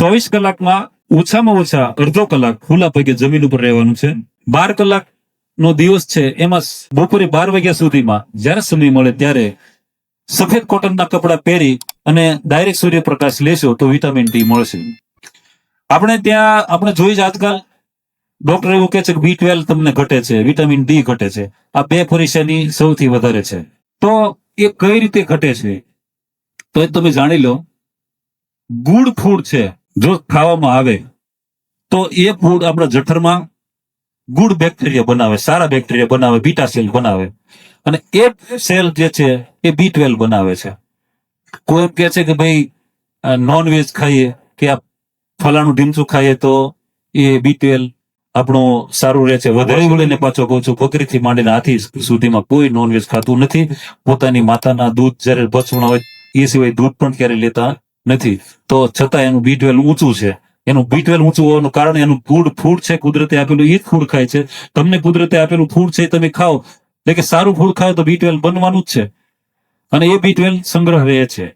24 કલાકમાં ઓછામાં ઓછા અડધો કલાક ખુલ્લા પગે જમીન ઉપર રહેવાનું છે. 12 કલાકનો દિવસ છે, એમાં બપોરે 12 વાગ્યા સુધીમાં જ્યારે સમય મળે ત્યારે સફેદ કોટનના કપડા પહેરી અને ડાયરેક્ટ સૂર્યપ્રકાશ લેશો તો વિટામિન ડી મળશે. આપણે જોઈ જ આજકાલ ડોક્ટર એવું કહે છે કે B12 તમને ઘટે છે, વિટામિન ડી ઘટે છે. આ બે પરેશાની સૌથી વધારે છે. તો એ કઈ રીતે ઘટે છે તો એ તમે જાણી લો. ગુડ ફૂડ છે જો ખાવામાં આવે તો એ ફૂડ આપણા જઠરમાં ગુડ બેક્ટેરિયા બનાવે, સારા બેક્ટેરિયા બનાવે, બીટા સેલ બનાવે, અને એ સેલ જે છે એ B12 બનાવે છે. કોઈ એમ કહે છે કે ભાઈ નોનવેજ ખાઈએ કે આ ફલાણું ઢીમચું ખાઈએ તો એ B12 આપણું સારું રહે છે. વધારે વળીને પાછો કહું છું, બકરીથી માંડીને હાથી સુધીમાં કોઈ નોનવેજ ખાતું નથી. પોતાની માતાના દૂધ જયારે બચવણા હોય એ સિવાય દૂધ પણ ક્યારે લેતા નથી. તો છતાં એનું B12 ઊંચું છે. એનું B12 ઊંચું હોવાનું કારણ એનું ગુડ ફૂડ છે, કુદરતે આપેલું એ જ ફૂડ ખાય છે. તમને કુદરતે આપેલું ફૂડ છે તમે ખાઓ, એટલે કે સારું ફૂડ ખાઓ તો B12 બનવાનું જ છે, અને એ B12 સંગ્રહ રહે છે.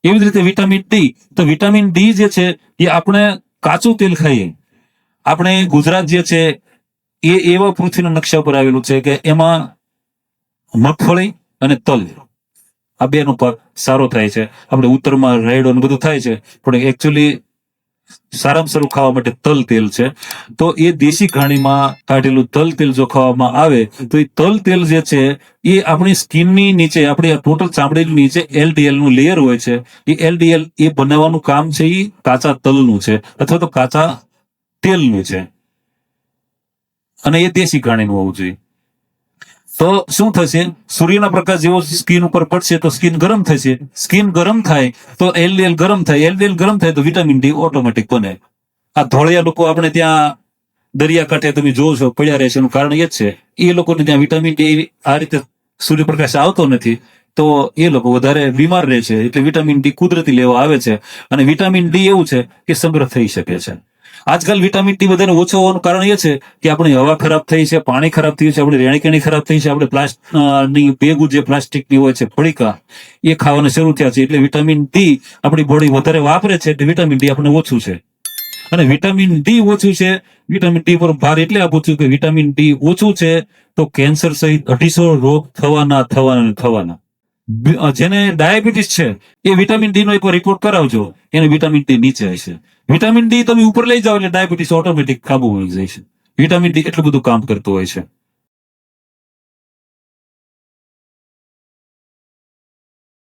એવી જ રીતે વિટામિન ડી, તો વિટામિન ડી જે છે એ આપણે કાચું તેલ ખાઈએ. આપણે ગુજરાત જે છે એ એવા પૃથ્વીના નકશા પર આવેલું છે કે એમાં મગફળી અને તલ આ બેનો પાક સારો થાય છે. આપણે ઉત્તરમાં રાયડો ને બધું થાય છે, પણ એકચ્યુઅલી સારામાં સારું ખાવા માટે તલ તેલ છે. તો એ દેશી ઘાણીમાં કાઢેલું તલ તેલ જો ખાવામાં આવે તો એ તલ તેલ જે છે એ આપણી સ્કિનની નીચે, આપણી ટોટલ ચામડીની નીચે LDL નું લેયર હોય છે. એ LDL એ બનાવવાનું કામ છે એ કાચા તલનું છે અથવા તો કાચા તેલનું છે, અને એ દેશી ઘાણીનું હોવું જોઈએ. તો શું થશે, સૂર્યના પ્રકાશ જેવો સ્કિન ઉપર પડશે તો સ્કિન ગરમ થશે. સ્કિન ગરમ થાય તો LDL ગરમ થાય, LDL ગરમ થાય તો વિટામિન ડી ઓટોમેટિક બને. આ ધોળિયા લોકો આપણે ત્યાં દરિયાકાંઠે તમે જોવો છો પડ્યા રહે છે, એનું કારણ એ જ છે એ લોકોને ત્યાં વિટામિન ડી આ રીતે સૂર્યપ્રકાશ આવતો નથી, તો એ લોકો વધારે બીમાર રહે છે. એટલે વિટામિન ડી કુદરતી લેવા આવે છે, અને વિટામિન ડી એવું છે કે સંગ્રહ થઈ શકે છે. આજકાલ વિટામિન ડી બધાને ઓછો હોવાનું કારણ એ છે કે આપણી હવા ખરાબ થઈ છે, પાણી ખરાબ થયું છે, આપણી રહેણીકરણી ખરાબ થઈ છે, આપણે પ્લાસ્ટિકની બેગું જે પ્લાસ્ટિકની હોય છે પડીકા એ ખાવાના શરૂ થયા છે. એટલે વિટામિન ડી આપણી બોડી વધારે વાપરે છે, એટલે વિટામિન ડી આપણે ઓછું છે. અને વિટામિન ડી ઓછું છે, વિટામિન ડી પર ભાર એટલે આપું છું કે વિટામિન ડી ઓછું છે તો કેન્સર સહિત 250 રોગ થવાના. જેને ડાયાબિટીસ છે એ વિટામિન ડી નો એક રિપોર્ટ કરાવજો, એને વિટામિન ડી નીચે હશે. વિટામિન ડી તમે ઉપર લઈ જાઓ એટલે ડાયાબિટીસ ઓટોમેટિક કાબુ મળી જાય છે. વિટામિન ડી એટલું બધું કામ કરતું હોય છે.